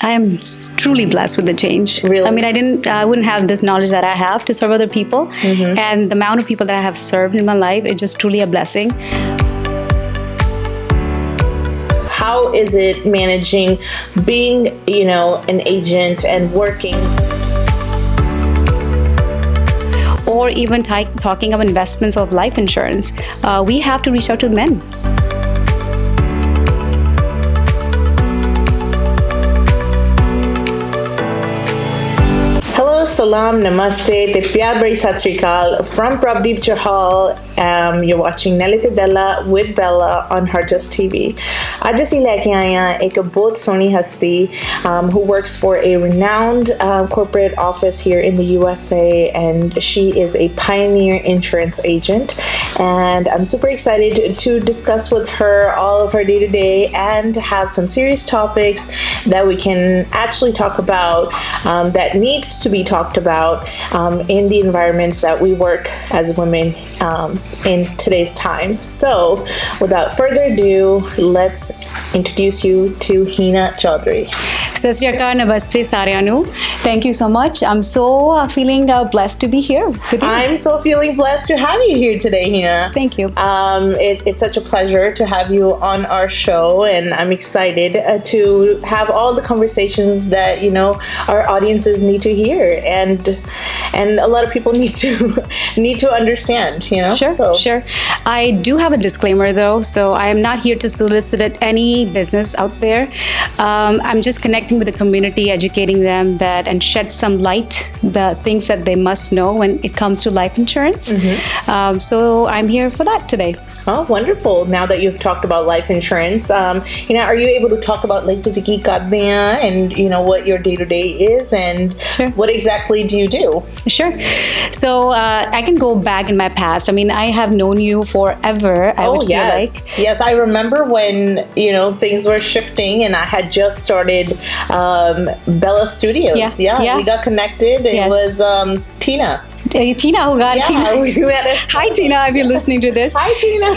I am truly blessed with the change. Really? I mean, I wouldn't have this knowledge that I have to serve other people. And the amount of people that I have served in my life is just truly a blessing. How is it managing being, an agent and working? Or even talking of investments of life insurance, we have to reach out to men. Hello, salam, namaste, te pyar bari sat sri akal from Prabhdeep Chahal. You're watching Nehla te Dehla with Bella on Harjas TV. ਅੱਜ ਅਸੀਂ ਲੈ ਕੇ ਆਏ ਹਾਂ ਇੱਕ ਬਹੁਤ ਸੋਹਣੀ ਹਸਤੀ who works for a renowned corporate office here in the USA, and she is a pioneer insurance agent. And I'm super excited to discuss with her all of her day-to-day and have some serious topics that we can actually talk about that needs to be talked about in the environments that we work as women in today's time. So without further ado, let's introduce you to Hina Chaudary. Sat Sri Akal, namaste saaryan nu. Thank you so much. I'm so feeling blessed to be here with you. I'm so feeling blessed to have you here today, Hina. Thank you. It's such a pleasure to have you on our show, and I'm excited to have all the conversations that our audiences need to hear, and a lot of people need to understand. Sure. I do have a disclaimer though, so I am not here to solicit any business out there. I'm just connecting with the community, educating them and shed some light the things that they must know when it comes to life insurance. So I'm here for that today. Oh, wonderful. Now that you've talked about life insurance, are you able to talk about like ਤੁਸੀਂ ਕੀ ਕਰਦੇ ਆ and what your day-to-day is, and what exactly do you do? Sure. So I can go back in my past. I mean, I have known you forever. Yes, I remember when things were shifting and I had just started Bella Studios. We got connected. It was Tina who got we met Hi Tina, if you're listening to this. Hi Tina.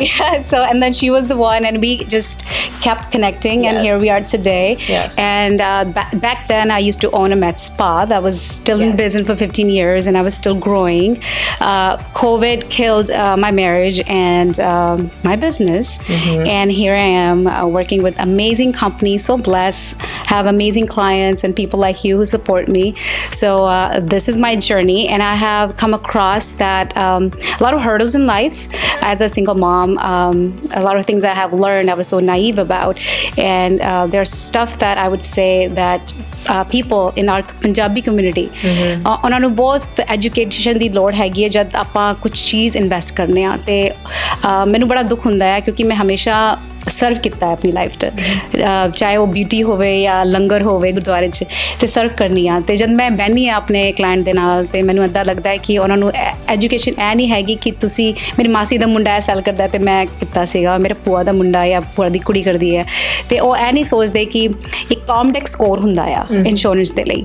And then she was the one, and we just kept connecting, and here we are today. And back then I used to own a med spa that was still in business for 15 years, and I was still growing. COVID killed my marriage and my business, and here I am working with amazing companies, so blessed, have amazing clients and people like you who support me. So this is my journey, and I have come across that a lot of hurdles in life as a single mom, a lot of things I have learned I was so naive about, and there's stuff that I would say that people in our Punjabi community ਉਹਨਾਂ ਨੂੰ ਬਹੁਤ education ਦੀ ਲੋੜ ਹੈਗੀ ਹੈ ਜਦ ਆਪਾਂ ਕੁਝ ਚੀਜ਼ ਇਨਵੈਸਟ ਕਰਨੇ ਆ। ਤੇ ਮੈਨੂੰ ਬੜਾ ਦੁੱਖ ਹੁੰਦਾ ਹੈ ਕਿਉਂਕਿ ਮੈਂ ਹਮੇਸ਼ਾ ਸਰਵ ਕੀਤਾ ਹੈ ਆਪਣੀ ਲਾਈਫ 'ਚ, ਚਾਹੇ ਉਹ ਬਿਊਟੀ ਹੋਵੇ ਜਾਂ ਲੰਗਰ ਹੋਵੇ ਗੁਰਦੁਆਰੇ 'ਚ, ਅਤੇ ਸਰਵ ਕਰਨੀ ਆ। ਅਤੇ ਜਦ ਮੈਂ ਬਹਿੰਦੀ ਹਾਂ ਆਪਣੇ ਕਲਾਇੰਟ ਦੇ ਨਾਲ, ਅਤੇ ਮੈਨੂੰ ਇੱਦਾਂ ਲੱਗਦਾ ਹੈ ਕਿ ਉਹਨਾਂ ਨੂੰ ਐਜੂਕੇਸ਼ਨ ਇਹ ਨਹੀਂ ਹੈਗੀ ਕਿ ਤੁਸੀਂ ਮੇਰੀ ਮਾਸੀ ਦਾ ਮੁੰਡਾ ਇਹ ਸੈਲ ਕਰਦਾ ਅਤੇ ਮੈਂ ਕੀਤਾ ਸੀਗਾ, ਮੇਰੇ ਭੂਆ ਦਾ ਮੁੰਡਾ ਜਾਂ ਭੂਆ ਦੀ ਕੁੜੀ ਕਰਦੀ ਹੈ, ਅਤੇ ਉਹ ਇਹ ਨਹੀਂ ਸੋਚਦੇ ਕਿ ਇੱਕ ਕਾਮਡੈਕਸ ਸਕੋਰ ਹੁੰਦਾ ਆ ਇੰਸ਼ੋਰੈਂਸ ਦੇ ਲਈ।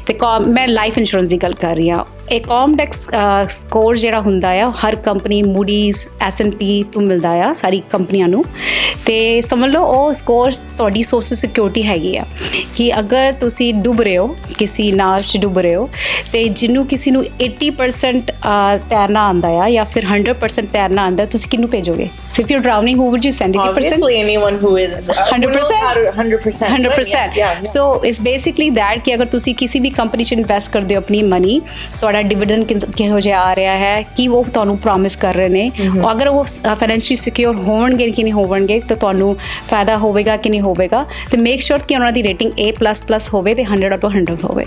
ਅਤੇ ਮੈਂ ਲਾਈਫ ਇੰਸ਼ੋਰੈਂਸ ਦੀ ਗੱਲ ਕਰ ਰਹੀ ਹਾਂ। ਇਹ ਕਾਮਡੈਕਸ ਸਕੋਰ ਜਿਹੜਾ ਹੁੰਦਾ ਆ ਹਰ ਕੰਪਨੀ ਮੂਡੀਜ਼ S&P ਤੋਂ ਮਿਲਦਾ ਆ ਸਾਰੀ ਕੰਪਨੀਆਂ ਨੂੰ, ਅਤੇ ਸਮਝ ਲਓ ਉਹ ਸਕੋਰ ਤੁਹਾਡੀ ਸੋਸ਼ਲ ਸਿਕਿਉਰਿਟੀ ਹੈਗੀ ਆ ਕਿ ਅਗਰ ਤੁਸੀਂ ਡੁੱਬ ਰਹੇ ਹੋ ਕਿਸੇ ਨਾਵ 'ਚ ਡੁੱਬ ਰਹੇ ਹੋ, ਅਤੇ ਜਿਹਨੂੰ ਕਿਸੇ ਨੂੰ 80% ਤੈਰਨਾ ਆਉਂਦਾ ਆ ਜਾਂ ਫਿਰ 100% ਤੈਰਨਾ ਆਉਂਦਾ, ਤੁਸੀਂ ਕਿਹਨੂੰ ਭੇਜੋਗੇ? So if you're drowning, who would you send? 80%? Obviously anyone who is 100%. 100%. So it's basically that ਕਿ ਅਗਰ ਤੁਸੀਂ ਕਿਸੇ ਵੀ ਕੰਪਨੀ 'ਚ ਇਨਵੈਸਟ ਕਰਦੇ ਹੋ ਆਪਣੀ ਮਨੀ, ਤੁਹਾਡਾ ਡਿਵੀਡੈਂਡ ਕਿਹੋ ਜਿਹਾ ਆ ਰਿਹਾ ਹੈ, ਕਿ ਉਹ ਤੁਹਾਨੂੰ ਪ੍ਰੋਮਿਸ ਕਰ ਰਹੇ ਨੇ, ਅਗਰ ਉਹ ਫਾਈਨੈਂਸ਼ੀਅਲੀ ਸਿਕਿਉਰ ਹੋਣਗੇ ਕਿ ਨਹੀਂ ਹੋਣਗੇ, ਤਾਂ ਤੁਹਾਨੂੰ ਫਾਇਦਾ ਹੋਵੇਗਾ ਕਿ ਨਹੀਂ ਹੋਵੇਗਾ। ਤੇ ਮੇਕ ਸ਼ੋਰ ਕਿ ਉਹਨਾਂ ਦੀ ਰੇਟਿੰਗ A++ ਹੋਵੇ ਤੇ 100 out of 100 ਹੋਵੇ।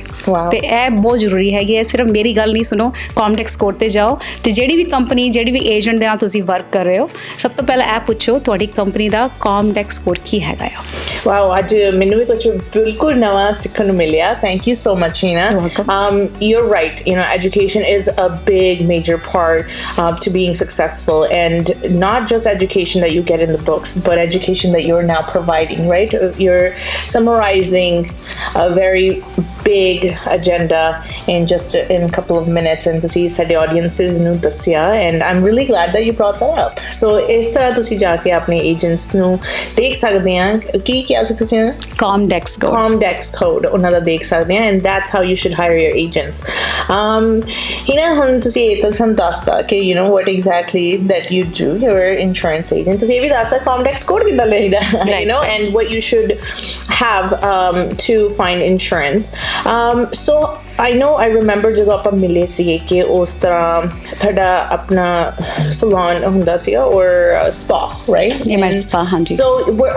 ਤੇ ਇਹ ਬਹੁਤ ਜ਼ਰੂਰੀ ਹੈਗੀ ਹੈ। ਸਿਰਫ ਮੇਰੀ ਗੱਲ ਨਹੀਂ ਸੁਣੋ, ਕਾਮਡੈਕਸ ਸਕੋਰ 'ਤੇ ਜਾਓ, ਤੇ ਜਿਹੜੀ ਵੀ ਕੰਪਨੀ ਜਿਹੜੀ ਵੀ ਏਜੰਟ ਦੇ ਨਾਲ ਤੁਸੀਂ ਵਰਕ ਕਰ ਰਹੇ ਹੋ, ਸਭ ਤੋਂ ਪਹਿਲਾਂ ਇਹ ਪੁੱਛੋ ਤੁਹਾਡੀ ਕੰਪਨੀ ਦਾ ਕਾਮਡੈਕਸ ਸਕੋਰ ਕੀ ਹੈਗਾ ਆ। ਵਾਓ, ਅੱਜ ਮੈਨੂੰ ਵੀ ਕੁਝ ਬਿਲਕੁਲ ਨਵਾਂ ਸਿੱਖਣ ਨੂੰ ਮਿਲਿਆ। Thank you so much Hina. You're right, education is a big major part to being successful, and not just education that you get in the books, but education that you're now providing, right? You're summarizing a very big agenda in just in a couple of minutes, and ਤੁਸੀਂ ਸਾਡੇ audiences ਨੂੰ ਦੱਸਿਆ, and I'm really glad that you brought that up. So ਇਸ ਤਰ੍ਹਾਂ ਤੁਸੀਂ ਜਾ ਕੇ ਆਪਣੇ agents ਨੂੰ ਦੇਖ ਸਕਦੇ ਆ ਕੀ ਕਿਹਾ ਸੀ ਤੁਸੀਂ Comdex code ਉਹਨਾਂ ਦਾ ਦੇਖ ਸਕਦੇ ਆ, and that's how you should hire your agents. Hina, ਹੁਣ ਤੁਸੀਂ ਇਹ ਤਾਂ ਸਾਨੂੰ ਦੱਸਦਾ ਕਿ you know what exactly that you do, you're an insurance agent. ਤੁਸੀਂ ਇਹ ਵੀ ਦੱਸਦਾ Comdex code ਕਿੱਦਾਂ ਲਈਦਾ, you know, and what you should have to find insurance. So I remember ਜਦੋਂ ਆਪਾਂ ਮਿਲੇ ਸੀਗੇ ਕਿ ਉਸ ਤਰ੍ਹਾਂ ਤੁਹਾਡਾ ਆਪਣਾ salon ਹੁੰਦਾ ਸੀ or spa, right? Yeah, my spa, ਹਾਂਜੀ. So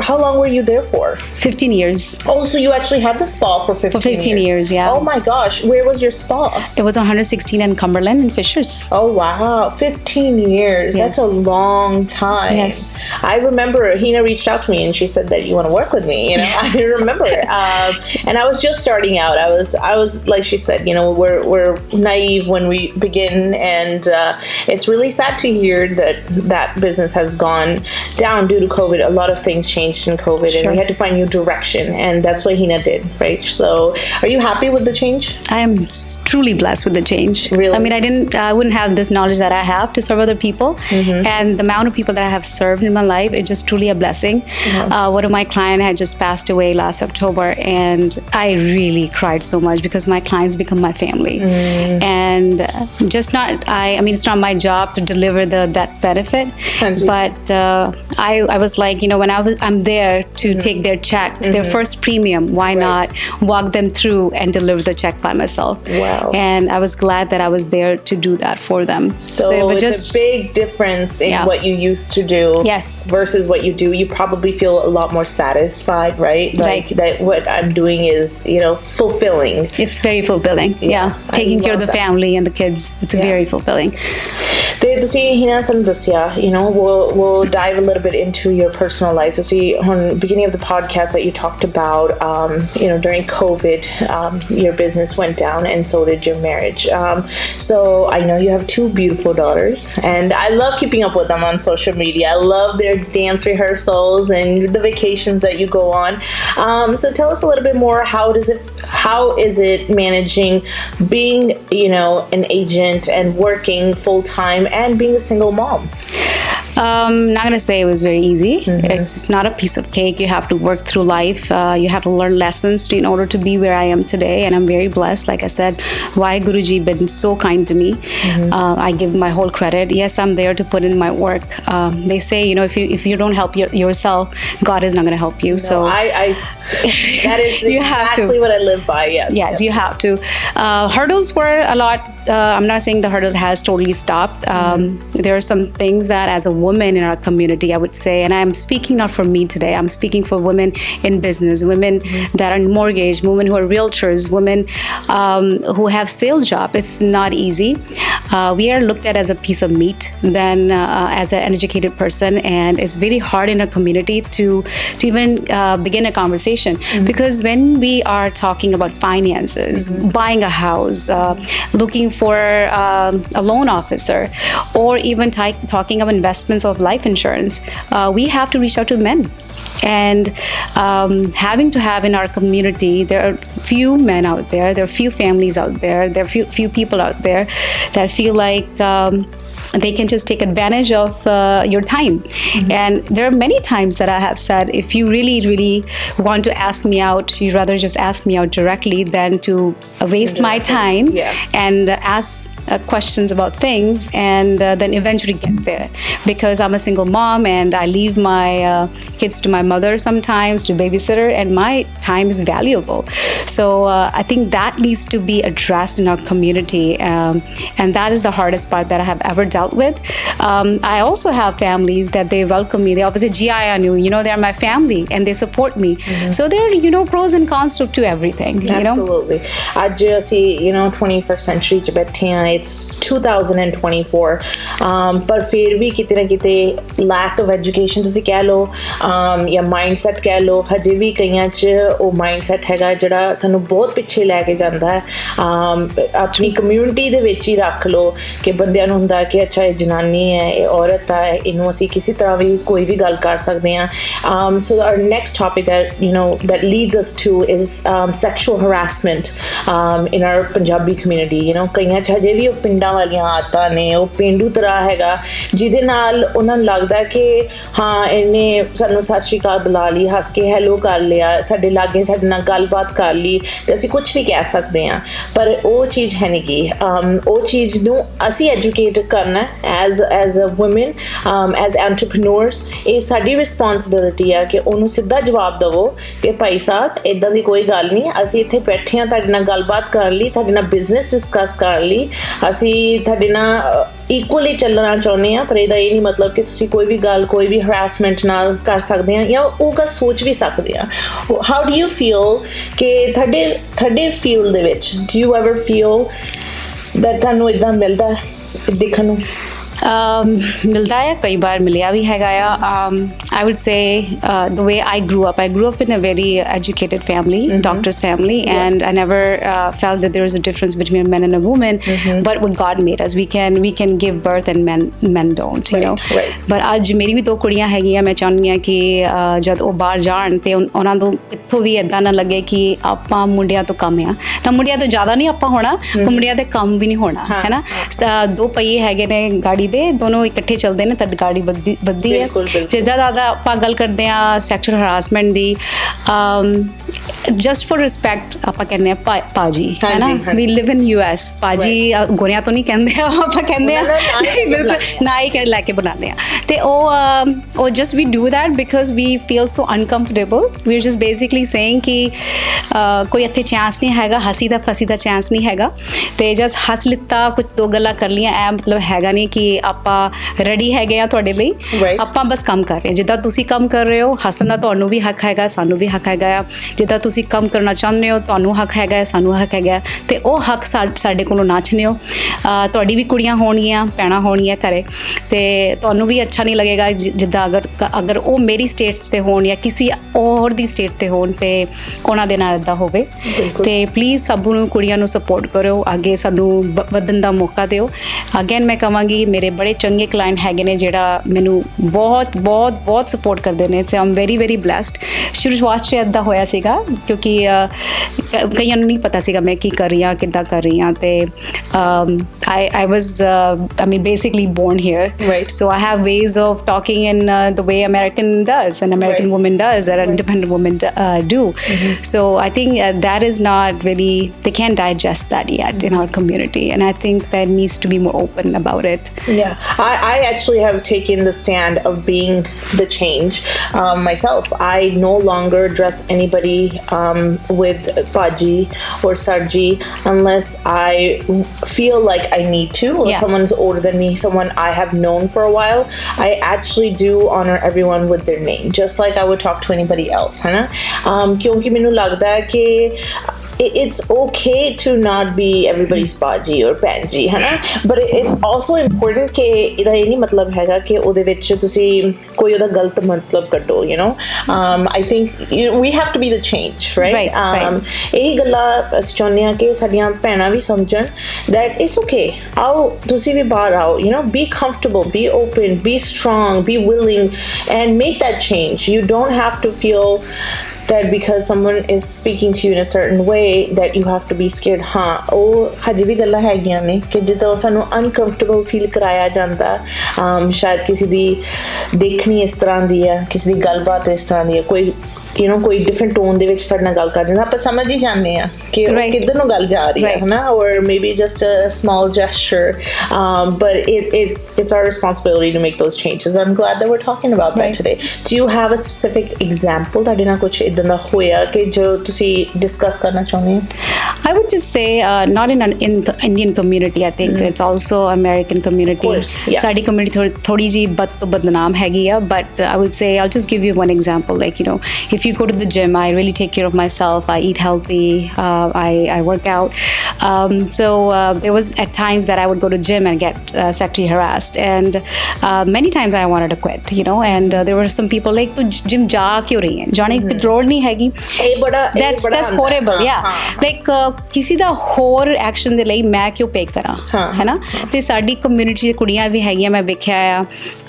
how long were you there for? 15 years. Oh, so you actually had the spa for 15 years, yeah. Oh my gosh, where was your spa? It was 116 in Cumberland in Fishers. Oh wow, 15 years. Yes. That's a long time. Yes. I remember Hina reached out to me and she said that you want to work with me, you know. I remember. And I was just starting out. I was like she said, you know, we're naive when we begin, and it's really sad to hear that business has gone down due to COVID. A lot of things changed in COVID, sure. And we had to find new direction, and that's what Hina did, right? So are you happy with the change? I am truly blessed with the change. Really? I mean, I wouldn't have this knowledge that I have to serve other people, and the amount of people that I have served in my life is just truly a blessing. One of my clients had just passed away last October, and I really cried so much because my clients become my family. And I mean, it's not my job to deliver the death benefit, but I was like, you know, when I'm there to take their check, their first premium, why not walk them through and deliver the check by myself? Wow. And I was glad that I was there to do that for them. So it was just a big difference in what you used to do, yes, versus what you do. You probably feel a lot more satisfied, right? Like that what I'm doing is, you know, fulfilling. It's very fulfilling. Yeah. Taking care of the family and the kids. It's very fulfilling. ਤੇ ਤੁਸੀਂ ਹਿਨਾ ਸਾਨੂੰ ਦੱਸਿਆ, you know, we'll dive a little bit into your personal life. So see, on beginning of the podcast that you talked about, you know, during COVID, your business went down, and so did your marriage. So I know you have 2 beautiful daughters, and I love keeping up with them on social media. I love their dance rehearsals and the vacations that you go on. So tell us a little bit more. How is it managing being, you know, an agent and working full time and being a single mom? Not going to say it was very easy. It's not a piece of cake. You have to work through life. You have to learn lessons in order to be where I am today. And I'm very blessed. Like I said, why Guruji been so kind to me. I give my whole credit. Yes, I'm there to put in my work. They say, you know, if you don't help yourself, God is not going to help you. No, that is exactly what I live by. Yes, you have to. Hurdles were a lot. I'm not saying the hurdles has totally stopped. There are some things that as a woman in our community, I would say, and I'm speaking not for me today, I'm speaking for women in business, women that are in mortgage, women who are realtors, women who have sales job. It's not easy. We are looked at as a piece of meat than as an educated person, and it's very hard in a community to even begin a conversation, because when we are talking about finances, buying a house, looking for a loan officer, or even talking of investments of life insurance, we have to reach out to men. And having to have in our community, there are few men out there, there are few families out there are few people out there that feel like they can just take advantage of your time. And there are many times that I have said, if you really want to ask me out, you'd rather just ask me out directly than to waste my time and ask questions about things and then eventually get there, because I'm a single mom and I leave my kids to my mother sometimes, to babysitter, and my time is valuable. So I think that needs to be addressed in our community, and that is the hardest part that I have ever dealt with. I also have families that they welcome me. They always say, "Ji aaya nu," you know, they're my family and they support me. So there are, you know, pros and cons to everything. Absolutely. I just see, you know, 21st century ਚ ਬੈਠੇ ਆ, it's 2024, ਪਰ ਫਿਰ ਵੀ ਕਿਤੇ ਨਾ ਕਿਤੇ lack of education ਤੁਸੀਂ ਕਹਿ ਲਓ, ਜਾਂ mindset ਕਹਿ ਲਓ, ਹਜੇ ਵੀ ਕਈਆਂ ਚ ਉਹ mindset ਹੈਗਾ ਜਿਹੜਾ ਸਾਨੂੰ ਬਹੁਤ ਪਿੱਛੇ ਲੈ ਕੇ ਜਾਂਦਾ ਹੈ. ਆਪਣੀ ਕਮਿਊਨਿਟੀ ਦੇ ਵਿੱਚ ਹੀ ਰੱਖ ਲਓ ਕਿ ਬੰਦਿਆਂ ਨੂੰ ਹੁੰਦਾ ਕਿ ਅੱਛਾ ਇਹ ਜਨਾਨੀ ਹੈ, ਇਹ ਔਰਤ ਹੈ, ਇਹਨੂੰ ਅਸੀਂ ਕਿਸੇ ਤਰ੍ਹਾਂ ਵੀ ਕੋਈ ਵੀ ਗੱਲ ਕਰ ਸਕਦੇ ਹਾਂ. So our next topic that leads us to is sexual harassment in our Punjabi community. ਕਈਆਂ 'ਚ ਹਜੇ ਵੀ ਉਹ ਪਿੰਡਾਂ ਵਾਲੀਆਂ ਆਦਤਾਂ ਨੇ, ਉਹ ਪੇਂਡੂ ਤਰ੍ਹਾਂ ਹੈਗਾ ਜਿਹਦੇ ਨਾਲ ਉਹਨਾਂ ਨੂੰ ਲੱਗਦਾ ਕਿ ਹਾਂ ਇਹਨੇ ਸਾਨੂੰ ਸਤਿ ਸ਼੍ਰੀ ਅਕਾਲ ਬੁਲਾ ਲਈ, ਹੱਸ ਕੇ ਹੈਲੋ ਕਰ ਲਿਆ, ਸਾਡੇ ਲਾਗੇ ਸਾਡੇ ਨਾਲ ਗੱਲਬਾਤ ਕਰ ਲਈ ਤੇ ਅਸੀਂ ਕੁਛ ਵੀ ਕਹਿ ਸਕਦੇ ਹਾਂ. ਪਰ ਉਹ ਚੀਜ਼ ਹੈ ਨਹੀਂ ਗੀ. ਉਹ ਚੀਜ਼ ਨੂੰ ਅਸੀਂ ਐਜੂਕੇਟ ਕਰਨਾ as a woman, as entrepreneurs. ਇਹ ਸਾਡੀ ਰਿਸਪੌਂਸਿਬਿਲਿਟੀ ਆ ਕਿ ਉਹਨੂੰ ਸਿੱਧਾ ਜਵਾਬ ਦੇਵੋ ਕਿ ਭਾਈ ਸਾਹਿਬ ਇੱਦਾਂ ਦੀ ਕੋਈ ਗੱਲ ਨਹੀਂ, ਅਸੀਂ ਇੱਥੇ ਬੈਠੇ ਹਾਂ ਤੁਹਾਡੇ ਨਾਲ ਗੱਲਬਾਤ ਕਰਨ ਲਈ, ਤੁਹਾਡੇ ਨਾਲ ਬਿਜ਼ਨਸ ਡਿਸਕਸ ਕਰਨ ਲਈ, ਅਸੀਂ ਤੁਹਾਡੇ ਨਾਲ ਇਕੁਅਲੀ ਚੱਲਣਾ ਚਾਹੁੰਦੇ ਹਾਂ. ਪਰ ਇਹਦਾ ਇਹ ਨਹੀਂ ਮਤਲਬ ਕਿ ਤੁਸੀਂ ਕੋਈ ਵੀ ਗੱਲ ਕੋਈ ਵੀ ਹਰਾਸਮੈਂਟ ਨਾਲ ਕਰ ਸਕਦੇ ਆ ਜਾਂ ਉਹ ਗੱਲ ਸੋਚ ਵੀ ਸਕਦੇ ਆ. ਹਾਊ ਡੂ ਯੂ ਫੀਲ ਕਿ ਤੁਹਾਡੇ ਫੀਲਡ ਦੇ ਵਿੱਚ do you ever feel that ਤੁਹਾਨੂੰ ਇੱਦਾਂ ਮਿਲਦਾ ਦੇਖਣ ਨੂੰ? ਮਿਲਦਾ ਹੈ, ਕਈ ਬਾਰ ਮਿਲਿਆ ਵੀ ਹੈਗਾ ਆ. I would say the way I grew up in a very educated family, doctor's family, and I never felt that there was a difference between a man and a woman. But what God made us, we can give birth and men don't, you know. But ਅੱਜ ਮੇਰੀ ਵੀ 2 ਕੁੜੀਆਂ ਹੈਗੀਆਂ. ਮੈਂ ਚਾਹੁੰਦੀ ਹਾਂ ਕਿ ਜਦ ਉਹ ਬਾਹਰ ਜਾਣ ਤੇ ਉਹਨਾਂ ਨੂੰ ਇੱਥੋਂ ਵੀ ਇੱਦਾਂ ਨਾ ਲੱਗੇ ਕਿ ਆਪਾਂ ਮੁੰਡਿਆਂ ਤੋਂ ਕਮ ਆ. ਤਾਂ ਮੁੰਡਿਆਂ ਤੋਂ ਜ਼ਿਆਦਾ ਨਹੀਂ ਆਪਾਂ ਹੋਣਾ, ਮੁੰਡਿਆਂ ਦੇ ਕੰਮ ਵੀ ਨਹੀਂ ਹੋਣਾ, ਹੈ ਨਾ. 2 ਪਹੀਏ ਹੈਗੇ ਨੇ ਗਾੜੀ ਦੇ, ਦੋਨੋਂ ਇਕੱਠੇ ਚੱਲਦੇ ਨੇ ਤਦ ਗਾੜੀ ਵੱਧਦੀ ਹੈ. ਜਿੱਦਾਂ ਜ਼ਿਆਦਾ ਆਪਾਂ ਗੱਲ ਕਰਦੇ ਹਾਂ sexual harassment the, just for respect ਆਪਾਂ ਕਹਿੰਦੇ ਆ ਪਾਜੀ, ਹੈ ਨਾ. ਵੀ ਲਿਵ ਇਨ US. ਪਾਜੀ ਗੋਰਿਆਂ ਤੋਂ ਨਹੀਂ ਕਹਿੰਦੇ ਆ, ਆਪਾਂ ਕਹਿੰਦੇ ਆ ਬਿਲਕੁਲ ਨਾ ਹੀ ਲੈ ਕੇ ਬਣਾਉਂਦੇ ਆ. ਤੇ ਉਹ just we do that because we feel so uncomfortable. We are just basically saying ਕਿ ਕੋਈ ਇੱਥੇ ਚਾਂਸ ਨਹੀਂ ਹੈਗਾ, ਹੱਸੀ ਦਾ ਫਸੀ ਦਾ ਚਾਂਸ ਨਹੀਂ ਹੈਗਾ. ਤੇ ਜਸਟ ਹੱਸ ਲਿੱਤਾ, ਕੁਝ 2 ਗੱਲਾਂ ਕਰ ਲਈਆਂ, ਇਹ ਮਤਲਬ ਹੈਗਾ ਨਹੀਂ ਕਿ ਆਪਾਂ ਰੈਡੀ ਹੈਗੇ ਆ ਤੁਹਾਡੇ ਲਈ. ਆਪਾਂ ਬਸ ਕੰਮ ਕਰ ਰਹੇ ਹਾਂ. ਜਿੱਦਾਂ ਤੁਸੀਂ ਕੰਮ ਕਰ ਰਹੇ ਹੋ, ਹੱਸਣ ਦਾ ਤੁਹਾਨੂੰ ਵੀ ਹੱਕ ਹੈਗਾ, ਸਾਨੂੰ ਵੀ ਹੱਕ ਹੈਗਾ ਆ. ਜਿੱਦਾਂ ਤੁਸੀਂ ਕੰਮ ਕਰਨਾ ਚਾਹੁੰਦੇ ਹੋ, ਤੁਹਾਨੂੰ ਹੱਕ ਹੈਗਾ, ਸਾਨੂੰ ਹੱਕ ਹੈਗਾ. ਤੇ ਉਹ ਹੱਕ ਸਾਡੇ ਕੋਲੋਂ ਨਾ ਛਿਨਿਓ. ਤੁਹਾਡੀ ਵੀ ਕੁੜੀਆਂ ਹੋਣਗੀਆਂ, ਭੈਣਾਂ ਹੋਣਗੀਆਂ ਘਰੇ, ਤੇ ਤੁਹਾਨੂੰ ਵੀ ਅੱਛਾ ਨਹੀਂ ਲੱਗੇਗਾ ਜਿੱਦਾਂ ਅਗਰ ਉਹ ਮੇਰੀ ਸਟੇਟਸ 'ਤੇ ਹੋਣ ਜਾਂ ਕਿਸੇ ਹੋਰ ਦੀ ਸਟੇਟ 'ਤੇ ਹੋਣ ਤੇ ਉਹਨਾਂ ਦੇ ਨਾਲ ਇੱਦਾਂ ਹੋਵੇ. ਤੇ ਪਲੀਜ਼ ਸਭ ਨੂੰ ਕੁੜੀਆਂ ਨੂੰ ਸਪੋਰਟ ਕਰੋ, ਅੱਗੇ ਸਾਨੂੰ ਵਧਣ ਦਾ ਮੌਕਾ ਦਿਓ. ਅਗੇਨ ਮੈਂ ਕਹਾਂਗੀ ਮੇਰੇ ਬੜੇ ਚੰਗੇ ਕਲਾਇੰਟ ਹੈਗੇ ਨੇ ਜਿਹੜਾ ਮੈਨੂੰ ਬਹੁਤ ਬਹੁਤ ਬਹੁਤ ਸਪੋਰਟ ਕਰਦੇ ਨੇ ਤੇ ਆਮ ਵੈਰੀ ਵੈਰੀ ਬਲੈਸਡ. ਸ਼ੁਰੂਆਤ 'ਚ ਇੱਦਾਂ ਹੋਇਆ ਸੀਗਾ ਕਿਉਂਕਿ ਕਈਆਂ ਨੂੰ ਨਹੀਂ ਪਤਾ ਸੀਗਾ ਮੈਂ ਕੀ ਕਰ ਰਹੀ ਹਾਂ, ਕਿੱਦਾਂ ਕਰ ਰਹੀ ਹਾਂ. ਤੇ I was basically born here, so I have ways of talking in the way American does, an American woman does, or an independent woman do. So I think that is not really, they can't digest that yet in our community, and I think that needs to be more open about it. Yeah, I actually have taken the stand of being the change myself. I no longer address anybody with Paji or Sarji unless I feel like I need to, or someone's older than me, someone I have known for a while. I actually do honor everyone with their name, just like I would talk to anybody else, है ना. क्योंकि मैंने लगता है कि it's okay to not be everybody's baji or panji, है ना. But it's also important कि ਇਹਦਾ ਇਹ ਨਹੀਂ ਮਤਲਬ ਹੈਗਾ ਕਿ ਉਹਦੇ ਵਿੱਚ ਤੁਸੀਂ ਕੋਈ ਉਹਦਾ ਗਲਤ ਮਤਲਬ ਕੱਢੋ, you know. I think we have to be the change, right? ਇਹੀ ਗੱਲਾਂ ਅਸੀਂ ਚਾਹੁੰਦੇ ਹਾਂ ਕਿ ਸਾਡੀਆਂ ਭੈਣਾਂ ਵੀ ਸਮਝਣ that it's okay. ਆਓ ਤੁਸੀਂ ਵੀ ਬਾਹਰ ਆਓ, you know. Be comfortable, be open, be strong, be willing, and make that change. You don't have to feel that because someone is speaking to you in a certain way that you have to be scared. ਹਾਂ ਉਹ ਹਜੇ ਵੀ ਗੱਲਾਂ ਹੈਗੀਆਂ ਨੇ ਕਿ ਜਦੋਂ ਸਾਨੂੰ uncomfortable feel ਕਰਾਇਆ ਜਾਂਦਾ, ਸ਼ਾਇਦ ਕਿਸੇ ਦੀ ਦੇਖਣੀ ਇਸ ਤਰ੍ਹਾਂ ਦੀ ਹੈ, ਕਿਸੇ ਦੀ ਗੱਲਬਾਤ ਇਸ ਤਰ੍ਹਾਂ ਦੀ ਹੈ, ਕੋਈ ਕੋਈ ਡਿਫਰੈਂਟ ਟੋਨ ਦੇ ਵਿੱਚ ਸਾਡੇ ਨਾਲ ਗੱਲ ਕਰ ਜਾਂਦਾ, ਆਪਾਂ ਸਮਝ ਹੀ ਜਾਂਦੇ ਹਾਂ ਕਿ ਕਿੱਧਰ ਨੂੰ ਗੱਲ ਜਾ ਰਹੀ ਹੈ ਨਾ. or maybe just a small gesture, but it's our responsibility to make those changes. I'm glad that we're talking about that today. Do you have a specific example ਤੁਹਾਡੇ ਨਾਲ ਕੁਝ ਇਦਾਂ ਦਾ ਹੋਇਆ ਕਿ ਜੋ ਤੁਸੀਂ ਡਿਸਕਸ ਕਰਨਾ ਚਾਹੁੰਦੇ ਹੋ? I would just say not in Indian community. I think it's also American community. ਸਾਡੀ community ਥੋੜੀ ਜੀ ਬਦਨਾਮ ਹੈਗੀ ਆ, but I would say I'll just give you one example. Like, you know, if you go to the gym, I really take care of myself. I eat healthy. I work out. So there was at times that I would go to gym and get sexually harassed, and many times I wanted to quit, you know. And there were some people like, "Tu gym ja kyun rahi hai? Jaane ki ਲੋੜ ਨਹੀਂ ਹੈਗੀ." That's horrible. Yeah. Like ਕਿਸੇ ਦਾ ਹੋਰ action ਦੇ ਲਈ ਮੈਂ ਕਿਉਂ ਪੇ ਕਰਾਂ ਹੈ ਨਾ ਤੇ ਸਾਡੀ ਕਮਿਊਨਿਟੀ 'ਚ ਕੁੜੀਆਂ ਵੀ ਹੈਗੀਆਂ ਮੈਂ ਵੇਖਿਆ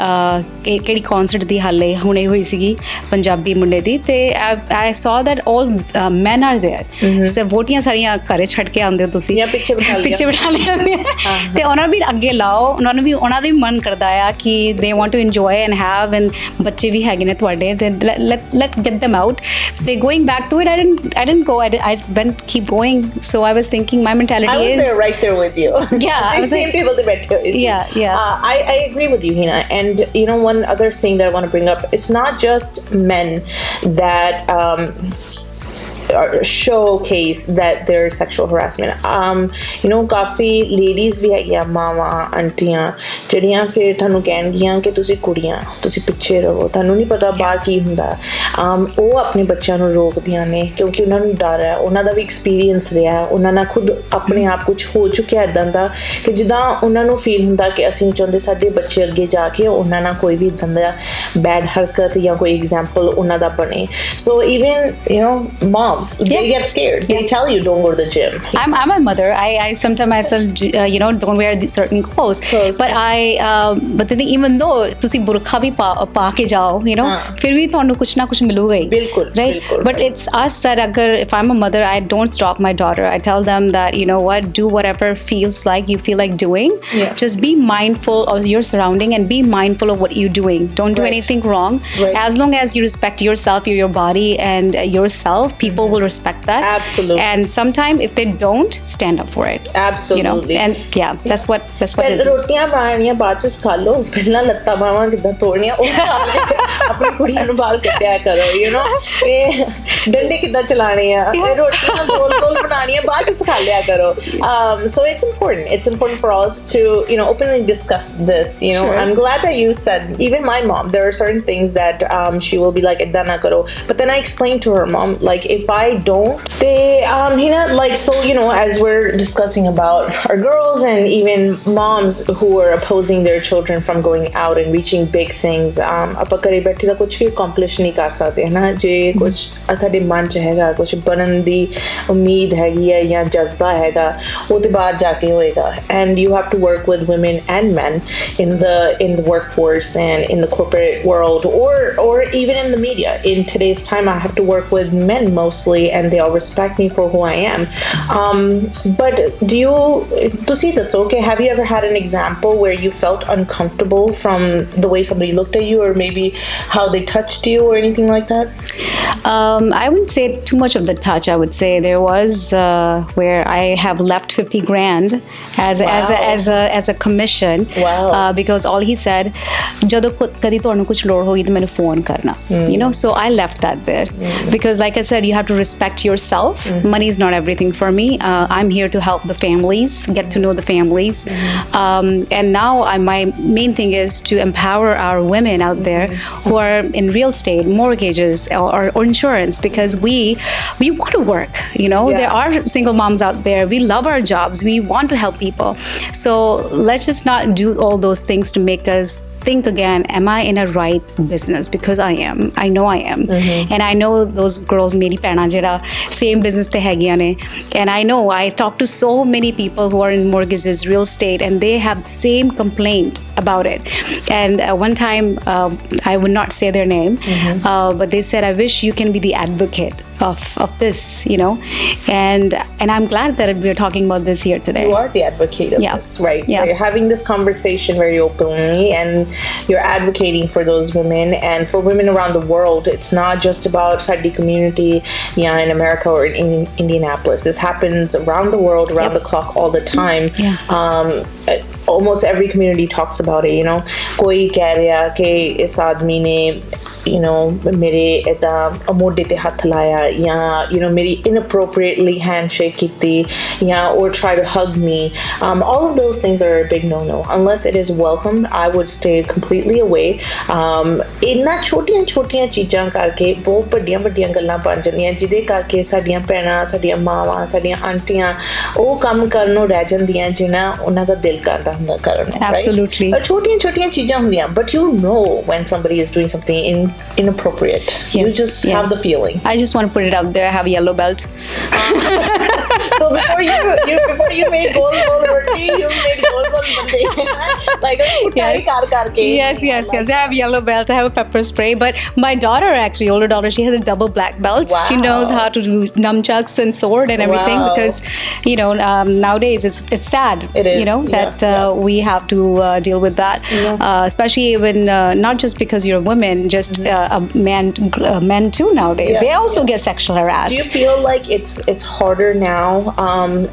ਆ ਕਿਹੜੀ ਕਨਸਰਟ ਦੀ ਹਾਲੇ ਹੁਣੇ ਹੋਈ ਸੀਗੀ ਪੰਜਾਬੀ ਮੁੰਡੇ ਦੀ ਤੇ I saw that all men are there ਸੇ ਵੋਟੀਆਂ ਸਾਰੀਆਂ ਘਰੇ ਛੱਡ ਕੇ ਆਉਂਦੇ ਹੋ ਤੁਸੀਂ ਪਿੱਛੇ ਬਿਠਾ ਲਿਆ ਤੇ ਉਹਨਾਂ ਨੂੰ ਵੀ ਅੱਗੇ ਲਾਓ ਉਹਨਾਂ ਦਾ ਵੀ ਮਨ ਕਰਦਾ ਆ ਕਿ they want to enjoy and have and ਬੱਚੇ ਵੀ ਹੈਗੇ ਨੇ ਤੁਹਾਡੇ ਤੇ let get them out they going back to it I didn't go I went keep going so I was thinking my mentality is right there with you yeah I was same people yeah I agree with you Hina and you know one other thing that I want to bring up it's not just men that showcase that there's sexual harassment you know coffee ladies ਵੀ ਹੈਗੀਆਂ ਮਾਵਾਂ ਆਂਟੀਆਂ ਜਿਹੜੀਆਂ ਫਿਰ ਤੁਹਾਨੂੰ ਕਹਿਣਗੀਆਂ ਕਿ ਤੁਸੀਂ ਕੁੜੀਆਂ ਤੁਸੀਂ ਪਿੱਛੇ ਰਹੋ ਤੁਹਾਨੂੰ ਨਹੀਂ ਪਤਾ ਬਾਹਰ ਕੀ ਹੁੰਦਾ ਉਹ ਆਪਣੇ ਬੱਚਿਆਂ ਨੂੰ ਰੋਕਦੀਆਂ ਨੇ ਕਿਉਂਕਿ ਉਹਨਾਂ ਨੂੰ ਡਰ ਹੈ ਉਹਨਾਂ ਦਾ ਵੀ ਐਕਸਪੀਰੀਅੰਸ ਰਿਹਾ ਉਹਨਾਂ ਨਾਲ ਖੁਦ ਆਪਣੇ ਆਪ ਕੁਝ ਹੋ ਚੁੱਕਿਆ ਇੱਦਾਂ ਦਾ ਕਿ ਜਿੱਦਾਂ ਉਹਨਾਂ ਨੂੰ ਫੀਲ ਹੁੰਦਾ ਕਿ ਅਸੀਂ ਚਾਹੁੰਦੇ ਸਾਡੇ ਬੱਚੇ ਅੱਗੇ ਜਾ ਕੇ ਉਹਨਾਂ ਨਾਲ ਕੋਈ ਵੀ ਇੱਦਾਂ ਦਾ ਬੈਡ ਹਰਕਤ ਜਾਂ ਕੋਈ ਐਗਜ਼ਾਮਪਲ ਉਹਨਾਂ ਦਾ ਬਣੇ so even you know moms they get scared they tell you don't go to the gym I'm a mother I sometimes myself you know don't wear certain clothes. But but the thing even though ਤੁਸੀਂ burqa ਵੀ ਪਾ ਕੇ ਜਾਓ you know ਫਿਰ ਵੀ ਤੁਹਾਨੂੰ ਕੁਝ ਨਾ ਕੁਝ ਮਿਲੂਗਾ ਹੀ ਬਿਲਕੁਲ right but it's us that agar if I'm a mother I don't stop my daughter I tell them that you know what do whatever feels like you feel like doing just be mindful of your surrounding and be mindful of what you're doing don't do anything wrong as long as you respect yourself your body and yourself people will respect that absolutely and sometimes if they don't stand up for it absolutely you know and yeah that's what it is ਰੋਟੀਆਂ ਬਣਾਉਣੀਆਂ ਬਾਅਦ ਚ ਖਾ ਲਓ ਪਹਿਲਾਂ ਲੱਤਾਂ ਬਾਹਾਂ ਕਿੱਦਾਂ ਤੋੜਨੀਆਂ ਉਹ ਆਪਣੀ ਕੁੜੀਆਂ ਨੂੰ ਬਾਹਰ ਕੱਢਿਆ ਕਰੋ you know ਤੇ ਡੰਡੇ ਕਿੱਦਾਂ ਚਲਾਣੇ ਆ ਤੇ ਰੋਟੀਆਂ ਗੋਲ ਬਣਾਉਣੀਆਂ ਬਾਅਦ ਚ ਸਿਖਾ ਲਿਆ ਕਰੋ so it's important for us to you know openly discuss this you know I'm glad that you said even my mom there are certain things that she will be like ਏਦਾਂ ਨਾ ਕਰੋ but then I explained to her mom like if I don't they you know like so you know as we're discussing about our girls and even moms who are opposing their children from going out and reaching big things ਆਪਾਂ ਘਰੇ ਬੈਠੇ ਤਾਂ ਕੁਝ ਵੀ accomplish ਨਹੀਂ ਕਰ ਸਕਦੇ ਹੈ ਨਾ ਜੇ ਕੁਝ ਸਾਡੇ ਮਨ ਚ ਹੈਗਾ ਕੁਝ ਬਣਨ ਦੀ ਉਮੀਦ ਹੈਗੀ ਹੈ ਜਾਂ ਜਜ਼ਬਾ ਹੈਗਾ ਉਹ ਤੇ ਬਾਹਰ ਜਾ ਕੇ ਹੋਏਗਾ and you have to work with women and men in the workforce and in the corporate world or even in the media in today's time I have to work with men mostly and they all respect me for who I am but ਤੁਸੀਂ ਦੱਸੋ ਕਿ have you ever had an example where you felt uncomfortable from the way somebody looked at you or maybe how they touched you or anything like that I wouldn't say too much of the touch I would say there was where I have left 50 grand as a commission because all he said ਜਦੋਂ ਕਦੀ ਤੁਹਾਨੂੰ ਕੁਝ ਲੋੜ ਹੋਈ ਤਾਂ ਮੈਨੂੰ phone ਕਰਨਾ you know so I left that there because like I said you have to respect yourself money is not everything for me I'm here to help the families get to know the families and now my main thing is to empower our women out there who are in real estate mortgages or insurance because we want to work you know there are single moms out there we love our jobs we want to help people so let's just not do all those things to make us think again am I in a right business because I am I know I am and I know those girls meri pehna jeda same business te hagiyan ne and I know I talk to so many people who are in mortgages real estate and they have the same complaint about it and one time I would not say their name but they said I wish you can be the advocate of this you know and I'm glad that we are talking about this here today you are the advocate of this right you're having this conversation very openly and you're advocating for those women and for women around the world it's not just about Sadi community in America or in Indianapolis this happens around the world around the clock all the time almost every community talks about it you know koi keh raha ke is aadmi ne you know mere eda mode te hath laya ya you know meri inappropriately handshake kiti ya or try to hug me all of those things are a big no unless it is welcomed I would stay completely away inna chotiyan cheeਜ਼ਾਂ ਕਰਕੇ ਬਹੁਤ ਵੱਡੀਆਂ ਗੱਲਾਂ ਬਣ ਜਾਂਦੀਆਂ ਜਿਹਦੇ ਕਰਕੇ ਸਾਡੀਆਂ ਭੈਣਾਂ ਸਾਡੀਆਂ ਮਾਵਾਂ ਸਾਡੀਆਂ ਆਂਟੀਆਂ ਉਹ ਕੰਮ ਕਰਨੋਂ ਰਹਿ ਜਾਂਦੀਆਂ ਜਿਨ੍ਹਾਂ ਉਹਨਾਂ ਦਾ ਦਿਲ ਕਰਦਾ ਹੁੰਦਾ ਕਰਨ absolutely ਛੋਟੀਆਂ ਚੀਜ਼ਾਂ ਹੁੰਦੀਆਂ but you know when somebody is doing something inappropriate you just have the feeling I just want to put it out there I have a yellow belt so before you made gol roti, you made gol bande. Like yes. I have yellow belt. I have a pepper spray. But my daughter, actually, older daughter, she has a double black belt. Wow. She knows how to do nunchucks and sword and everything because nowadays it's sad. It is. That we have to deal with that, especially when not just because you're a woman, just men too nowadays. They also get sexual harassed. Do you feel like it's harder now,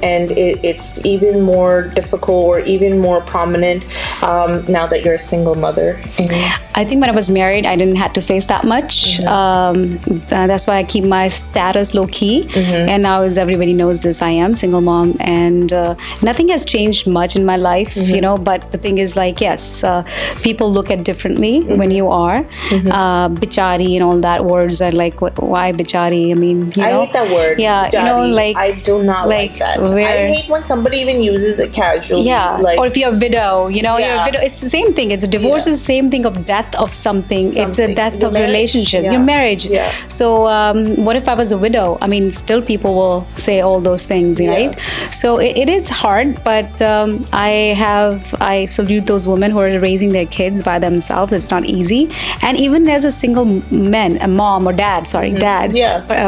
and it's even more difficult or even more prominent now that you're a single mother? I think when I was married, I didn't have to face that much. That's why I keep my status low key. And now, as everybody knows this, I am single mom, and nothing has changed much in my life, But the thing is, like, yes, people look at differently when you are bichari and all that words are like, why bichari? I mean, I hate that word. Yeah, bichari. I do not like that. I hate when somebody even uses it casually. Yeah, or if you're a widow, you're a widow. It's the same thing. It's a divorce. Is the same thing of death of something. It's a death of relationship. Your marriage. Yeah. So what if I was a widow? I mean, still people will say all those things, right? So it is hard, but I salute those women who are raising their kids by themselves. It's not easy, and even as a single man, a mom or dad,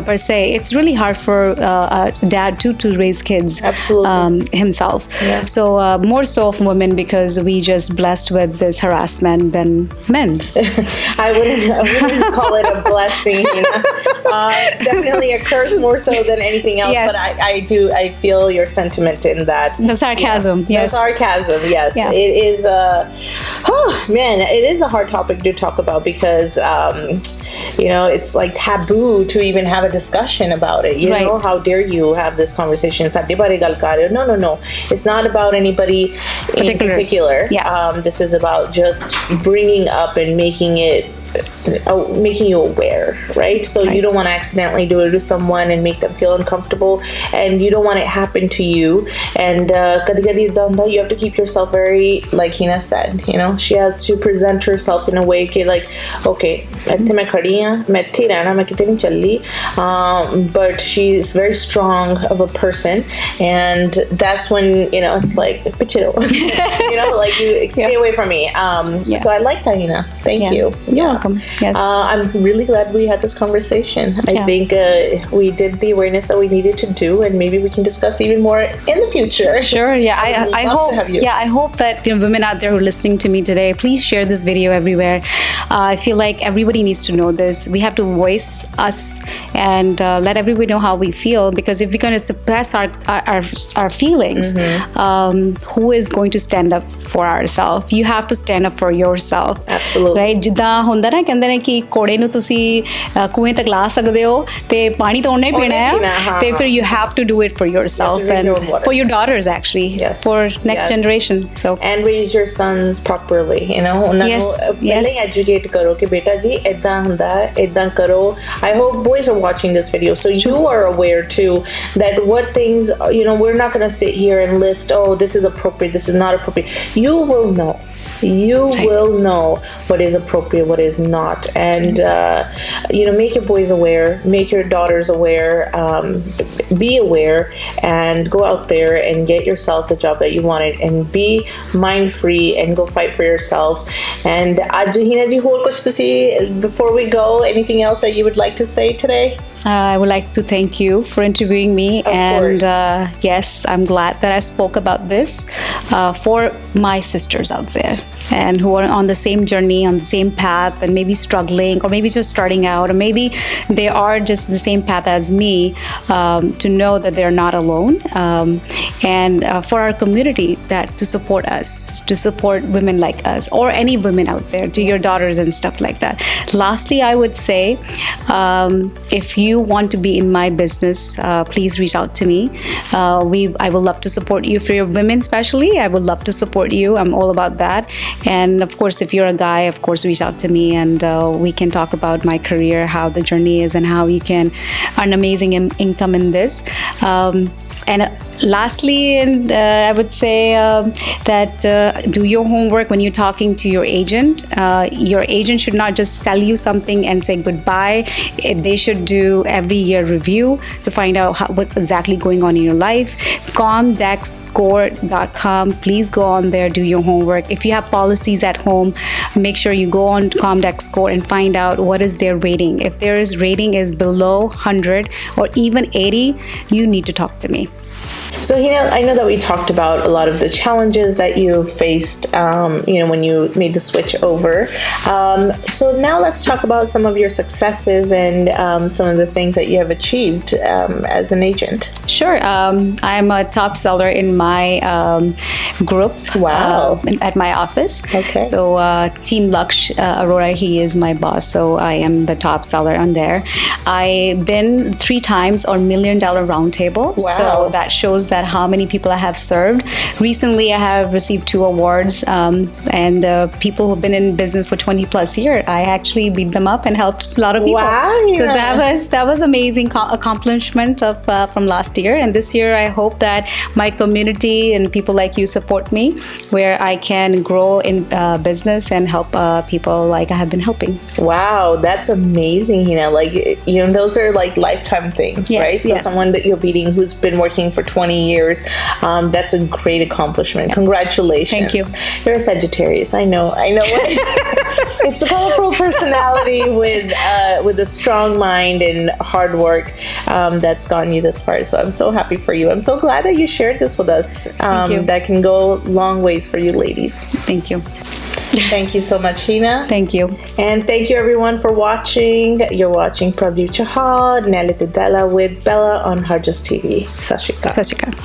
per se, it's really hard for a dad to raise kids himself. Yeah. So more so of women, because we just blessed with this harassment than men. I wouldn't call it a blessing. It's definitely a curse more so than anything else. Yes. But I feel your sentiment in that. The sarcasm. Yes. The sarcasm. Yes. Yeah. It is it is a hard topic to talk about because it's like taboo to even have a discussion about it. You know, how dare you have this conversation? No. It's not about anybody in particular. Yeah. This is about just bringing up and making you aware, right? So you don't want to accidentally do it to someone and make them feel uncomfortable, and you don't want it to happen to you. And you have to keep yourself very, like Hina said, she has to present herself in a way like, okay, but she's very strong of a person, and that's when it's like like you stay away from me. So I like that, Hina. Thank you. You're welcome. Yes. I'm really glad we had this conversation. I think we did the awareness that we needed to do, and maybe we can discuss even more in the future. Sure. Yeah. I hope. I hope that women out there who are listening to me today, please share this video everywhere. I feel like everybody needs to know this. We have to voice us and let everybody know how we feel, because if we're going to suppress our feelings, who is going to stand up for ourselves? You have to stand up for yourself. Absolutely. Right? ਜਿੱਦਾਂ ਹੁੰਦਾ ਨਾ, ਕਹਿੰਦੇ ਨੇ ਕਿ ਕੋੜੇ ਨੂੰ ਤੁਸੀਂ ਕੂਏ ਤੱਕ ਲਾ ਸਕਦੇ ਹੋ ਤੇ ਪਾਣੀ ਤਾਂ ਉਹਨੇ ਪੀਣਾ ਹੈ, ਤੇ ਫਿਰ you have to do it for yourself and for your daughters, actually. Yes. For next generation. So and raise your sons properly, ਉਹਨਾਂ ਨੂੰ ਪਹਿਲੇ educate ਕਰੋ ਕਿ ਬੇਟਾ ਜੀ ਏਦਾਂ ਹੁੰਦਾ ਹੈ, ਏਦਾਂ ਕਰੋ. I hope boys are watching this video, so you are aware too that what things, we're not going to sit here and list, oh, this is appropriate, this is not appropriate. You will know. You will know what is appropriate, what is not, and make your boys aware, make your daughters aware, be aware, and go out there and get yourself the job that you wanted, and be mind free and go fight for yourself. And Hina ji, ਹੋਰ ਕੁਝ ਤੁਸੀਂ, before we go, anything else that you would like to say today? I would like to thank you for interviewing me, and yes, I'm glad that I spoke about this for my sisters out there and who are on the same journey, on the same path, and maybe struggling, or maybe just starting out, or maybe they are just the same path as me, to know that they're not alone, and for our community to support us, to support women like us, or any women out there, to your daughters and stuff like that. Lastly, I would say, if you want to be in my business, please reach out to me. I would love to support you. For your women especially, I would love to support you. I'm all about that. And of course, if you're a guy, of course, reach out to me, and we can talk about my career, how the journey is, and how you can earn amazing income in this. And lastly, and I would say that do your homework when you're talking to your agent. Your agent should not just sell you something and say goodbye. They should do every year review to find out what's exactly going on in your life. comdexscore.com. Please go on there, do your homework. If you have policies at home, make sure you go on ComDexScore and find out what is their rating. If their rating is below 100 or even 80, you need to talk to me. So, Hina, I know that we talked about a lot of the challenges that you faced, when you made the switch over. So now let's talk about some of your successes and some of the things that you have achieved as an agent. Sure. I'm a top seller in my group. Wow. At my office. Okay. So Team Laksh Arora, he is my boss. So I am the top seller on there. I've been 3 times on $1 Million Roundtable. Wow. So that shows that how many people I have served. Recently, I have received 2 awards, and people who've been in business for 20 plus years, I actually beat them up and helped a lot of people. Wow, yeah. So that was amazing accomplishment of from last year. And this year, I hope that my community and people like you support me, where I can grow in business and help people like I have been helping. Wow, that's amazing, Hina. Those are like lifetime things, yes, right? So yes. Someone that you're beating who's been working for 20 years, that's a great accomplishment. Yes. Congratulations. Thank you. You're a Sagittarius. I know. It's a colorful personality with a strong mind and hard work that's gotten you this far. So I'm so happy for you. I'm so glad that you shared this with us. Thank you. That can go long ways for you ladies. Thank you. Thank you so much, Hina. Thank you. And thank you everyone for watching. You're watching Prabhdeep Chahal, Dehla with Bella on Harjas TV. Sat Shri Akal. Sat Shri Akal.